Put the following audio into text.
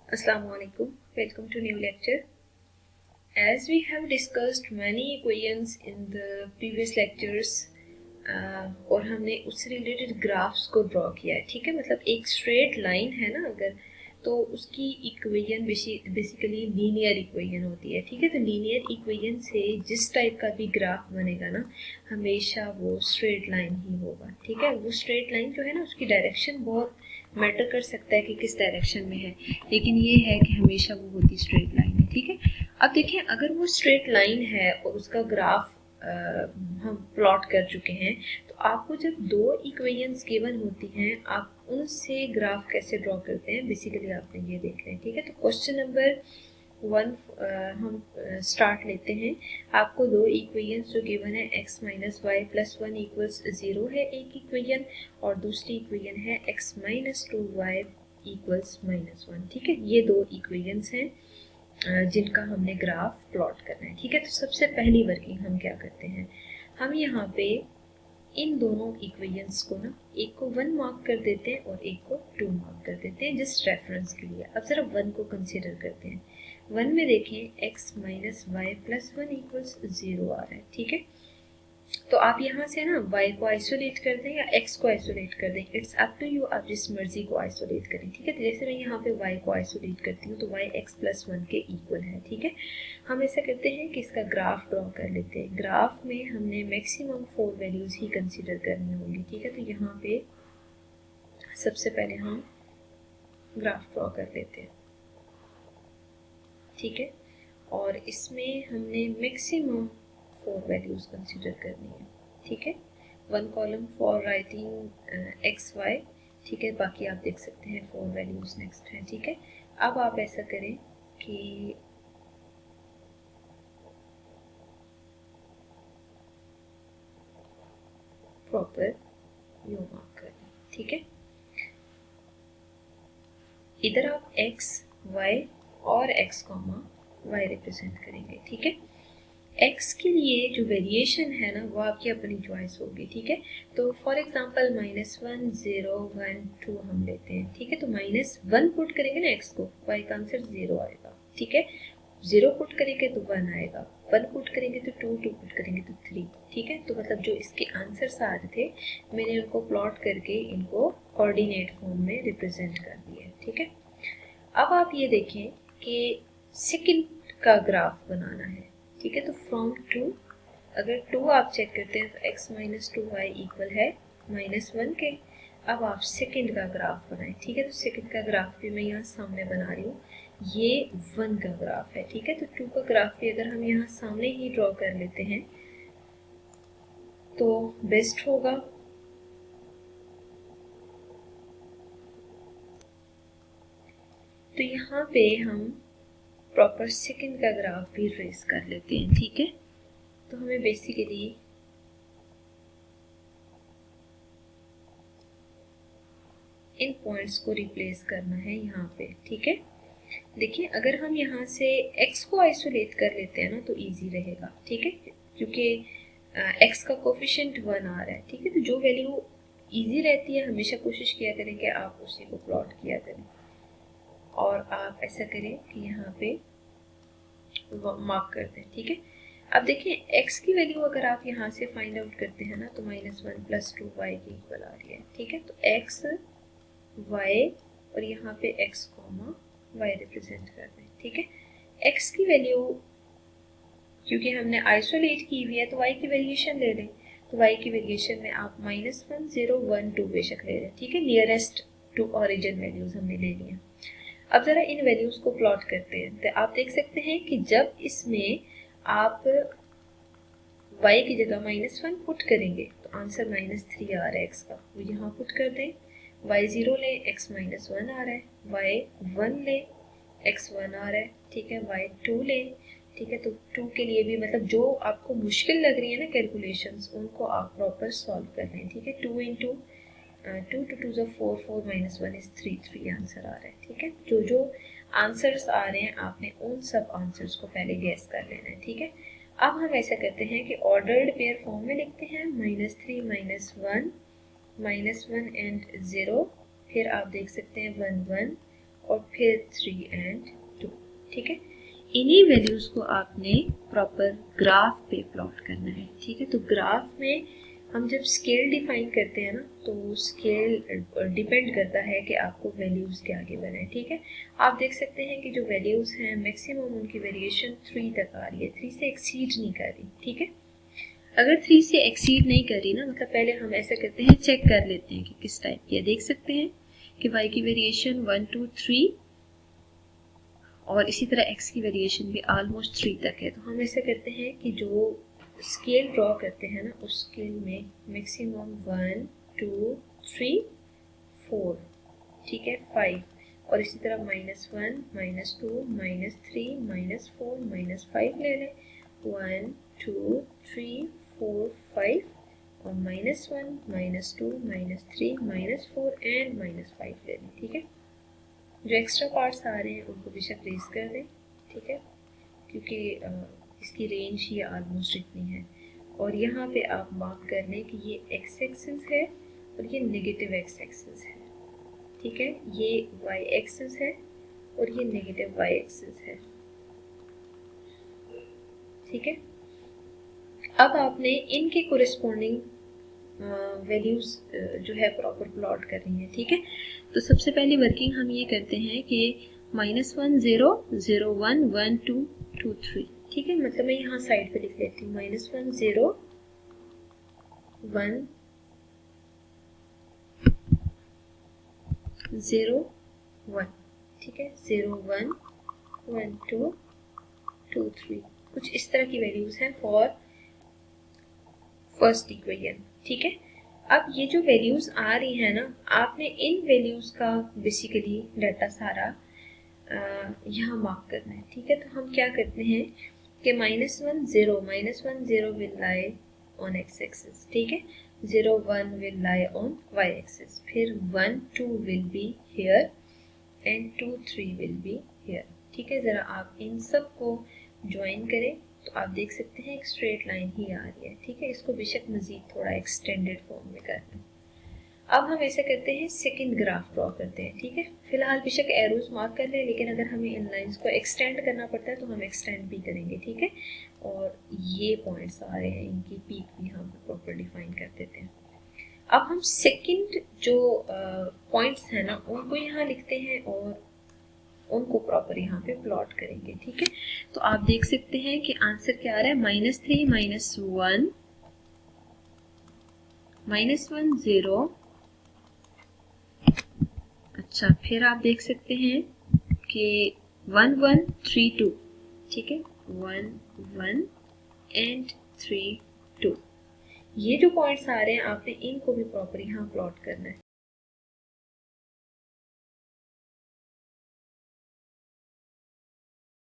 Assalamu alaikum. Welcome to new lecture. As we have discussed many equations in the previous lectures, और हमने उससे related graphs को draw किया है, ठीक है। मतलब एक स्ट्रेट लाइन है ना अगर, तो उसकी इक्वेशन बेसिकली लीनियर इक्वेशन होती है, ठीक है। तो लीनियर इक्वेशन से जिस टाइप का भी ग्राफ बनेगा ना, हमेशा वो स्ट्रेट लाइन ही होगा, ठीक है। वो स्ट्रेट लाइन जो है ना, उसकी डायरेक्शन बहुत मैटर कर सकता है कि किस डायरेक्शन में है, लेकिन ये है कि हमेशा वो होती स्ट्रेट लाइन है, ठीक है। अब देखिए, अगर वो स्ट्रेट लाइन है और उसका ग्राफ हम प्लॉट कर चुके हैं, तो आपको जब दो इक्वेशंस गिवन होती हैं, आप उनसे ग्राफ कैसे ड्रॉ करते हैं, बेसिकली आपने ये देख रहे हैं, ठीक है। तो क्वेश्चन नंबर 1 हम स्टार्ट लेते हैं। आपको दो इक्वेशंस जो गिवन है, x minus y plus 1 equals 0 है एक इक्वेशन, और दूसरी इक्वेशन है x minus 2y equals minus 1, ठीक है। ये दो इक्वेशंस हैं जिनका हमने ग्राफ प्लॉट करना है, ठीक है। तो सबसे पहली वर्किंग हम क्या करते हैं, हम यहाँ पे इन दोनों इक्वेशंस को ना, एक को 1 मार्क कर देते हैं और एक को 2 मार्क कर देते हैं, जस्ट रेफरेंस के लिए। अब जरा 1 को कंसिडर करते हैं। 1 में देखें x minus y plus 1 equals 0 आ रहा है, ठीक है। तो आप यहाँ से ना y को आइसोलेट कर दें या x को आइसोलेट कर दें, इट्स अप टू यू, आप जिस मर्जी को आइसोलेट करें, ठीक है। तो जैसे मैं यहाँ पे y को आइसोलेट करती हूँ तो y x प्लस 1 के इक्वल है, ठीक है। हम ऐसा करते हैं कि इसका ग्राफ ड्रॉ कर लेते हैं। ग्राफ में हमने मैक्सिमम 4 वैल्यूज ही कंसिडर करनी होंगी, ठीक है। तो यहाँ पे सबसे पहले हम ग्राफ ड्रॉ कर लेते हैं, ठीक है। और इसमें हमने मैक्सिमम 4 वैल्यूज कंसिडर करनी है, ठीक है। 1 column for writing x y, ठीक है। बाकी आप देख सकते हैं 4 वैल्यूज नेक्स्ट हैं, ठीक है। अब आप ऐसा करें कि प्रॉपर यू मार्क कर लें, ठीक है। इधर आप एक्स वाई और एक्स कॉमा वाई रिप्रेजेंट करेंगे, ठीक है। x के लिए जो वेरिएशन है ना, वो आपकी अपनी चॉइस होगी, ठीक है। तो फॉर एग्जांपल -1 0 1 2 हम लेते हैं, ठीक है। तो -1 पुट करेंगे ना x को, y का आंसर 0 आएगा, ठीक है। 0 पुट करेंगे तो 1 आएगा, 1 पुट करेंगे तो 2, 2 पुट करेंगे तो 3, ठीक है। तो मतलब जो इसके आंसर्स आ रहे थे, मैंने उनको प्लॉट करके इनको कोऑर्डिनेट फॉर्म में रिप्रेजेंट कर दिया, ठीक है। अब आप ये देखें कि सेकंड का ग्राफ बनाना है, ठीक है। तो फ्रॉम 2, अगर 2 आप चेक करते हैं तो x माइनस 2y इक्वल है -1 के। अब आप सेकंड का ग्राफ बनाएं, ठीक है। तो सेकंड का ग्राफ भी मैं यहाँ सामने बना रही हूँ, ये 1 का ग्राफ है, ठीक है। तो 2 का ग्राफ भी अगर हम यहाँ सामने ही ड्रॉ कर लेते हैं तो बेस्ट होगा। तो यहाँ पे हम प्रॉपर सेकंड का ग्राफ भी ट्रेस कर लेते हैं, ठीक है। तो हमें बेसिकली इन पॉइंट्स को रिप्लेस करना है यहाँ पे, ठीक है। देखिए, अगर हम यहाँ से x को आइसोलेट कर लेते हैं ना तो इजी रहेगा, ठीक है, क्योंकि x का कोफिशिएंट 1 आ रहा है, ठीक है। तो जो वैल्यू इजी रहती है, हमेशा कोशिश किया करें कि आप उसी को प्लॉट किया करें, और आप ऐसा करें कि यहाँ पे मार्क कर दें, ठीक है। अब देखिए, x की वैल्यू अगर आप यहाँ से फाइंड आउट करते हैं ना, तो -1 प्लस 2y के इक्वल आ रही है, ठीक है। तो x y और यहाँ पे x कॉमा y रिप्रेजेंट कर दें, ठीक है। x की वैल्यू क्योंकि हमने आइसोलेट की हुई है, तो y की वेरिएशन ले लें। तो y की वेरिएशन में आप -1 0 1 2 बेशक ले लें, ठीक है। नियरेस्ट टू ऑरिजिन वैल्यूज हमने ले ली हैं। अब जरा इन वैल्यूज को प्लॉट करते हैं, तो आप देख सकते हैं कि जब इसमें आप y की जगह -1 पुट करेंगे तो आंसर -3 आ रहा है x का, वो यहाँ पुट कर दें। y 0 ले, x -1 आ रहा है, y 1 ले, x 1 आ रहा है, ठीक है। y 2 ले, ठीक है। तो 2 के लिए भी मतलब जो आपको मुश्किल लग रही है ना कैलकुलेशंस, उनको आप प्रॉपर सॉल्व कर रहे हैं, ठीक है। 2 into 2 to 2 is 4 4 minus 1 is 3 3 answer आ रहा है, ठीक है। जो जो आंसर्स आ रहे हैं, आपने उन सब आंसर्स को पहले गैस कर लेना है, ठीक है। अब हम ऐसा करते हैं कि ऑर्डर्ड पेयर फॉर्म में लिखते हैं, -3 -1 -1 एंड 0, फिर आप देख सकते हैं 1 1 और फिर 3 एंड 2। ठीक है, इन्हीं वैल्यूज़ को आपने प्रॉपर ग्राफ पे प्लॉट करना है। ठीक है, तो ग्राफ में हम जब स्केल डिफाइन करते हैं ना, तो स्केल डिपेंड करता है कि आपको वैल्यूज़ के आगे बनाए। ठीक है, आप देख सकते हैं कि जो वैल्यूज़ हैं मैक्सिमम उनकी वेरिएशन 3 तक आ रही है, 3 से एक्सीड नहीं कर रही। ठीक है, अगर 3 से एक्सीड नहीं कर रही ना, मतलब पहले हम ऐसा करते हैं, चेक कर लेते हैं कि किस टाइप की है। देख सकते हैं कि y की वेरिएशन 1 2 3 और इसी तरह x की वेरिएशन भी ऑलमोस्ट 3 तक है। तो हम ऐसा करते हैं कि जो स्केल ड्रॉ करते हैं ना, उस स्केल में मैक्सिमम 1 2 3 4, ठीक है, 5 और इसी तरह -1 -2 -3 -4 -5 ले लें। 1 2 3 4 5 और -1 -2 -3 -4 एंड -5 ले लें। ठीक है, जो एक्स्ट्रा पार्ट्स आ रहे हैं उनको बेशक रेज कर दें। ठीक है, क्योंकि इसकी रेंज ही ऑलमोस्ट इतनी है। और यहाँ पे आप मार्क कर लें कि ये एक्स एक्सिस है और ये नेगेटिव एक्स एक्सिस है। ठीक है, ये वाई एक्सिस है और ये नेगेटिव वाई एक्सिस है। ठीक है, अब आपने इनके कोरिस्पोंडिंग वैल्यूज जो है प्रॉपर प्लॉट करनी है। ठीक है, तो सबसे पहली वर्किंग हम ये करते हैं कि -1 0 0 1 1 2 2 3। ठीक है, मतलब मैं यहाँ साइड पे लिख लेती हूँ -1 0 1 0 1। ठीक है, 0 1 1 2 2 3, कुछ इस तरह की वैल्यूज हैं फॉर फर्स्ट इक्वेशन। ठीक है, अब ये जो वैल्यूज आ रही है ना, आपने इन वैल्यूज का बेसिकली डाटा सारा यहाँ मार्क करना है। ठीक है, तो हम क्या करते हैं कि -1 0 will lie on x axis. ठीक है, 0 1 will lie on y axis, फिर 1 2 will be here and 2 3 will be here. ठीक है, ज़रा आप इन सब को ज्वाइन करें तो आप देख सकते हैं एक स्ट्रेट लाइन ही आ रही है। ठीक है, इसको बेशक मज़ीद थोड़ा एक्सटेंडेड फॉर्म में कर लें। अब हम ऐसा करते हैं, सेकंड ग्राफ ड्रॉ करते हैं। ठीक है, फिलहाल बेशक एरोज मार्क कर लें, लेकिन अगर हमें इन लाइंस को एक्सटेंड करना पड़ता है तो हम एक्सटेंड भी करेंगे। ठीक है, और ये पॉइंट्स आ रहे हैं, इनकी पीक भी हम प्रॉपर डिफाइन कर देते हैं। अब हम सेकंड जो पॉइंट्स हैं ना, उनको यहाँ लिखते हैं और उनको प्रॉपर यहाँ पे प्लॉट करेंगे। ठीक है, तो आप देख सकते हैं कि आंसर क्या आ रहा है, -3 -1 -1 0। अच्छा, फिर आप देख सकते हैं कि 1 1 3 2। ठीक है, 1 1 एंड 3 2। ये जो पॉइंट्स आ रहे हैं आपने इनको भी प्रॉपर यहाँ प्लॉट करना है।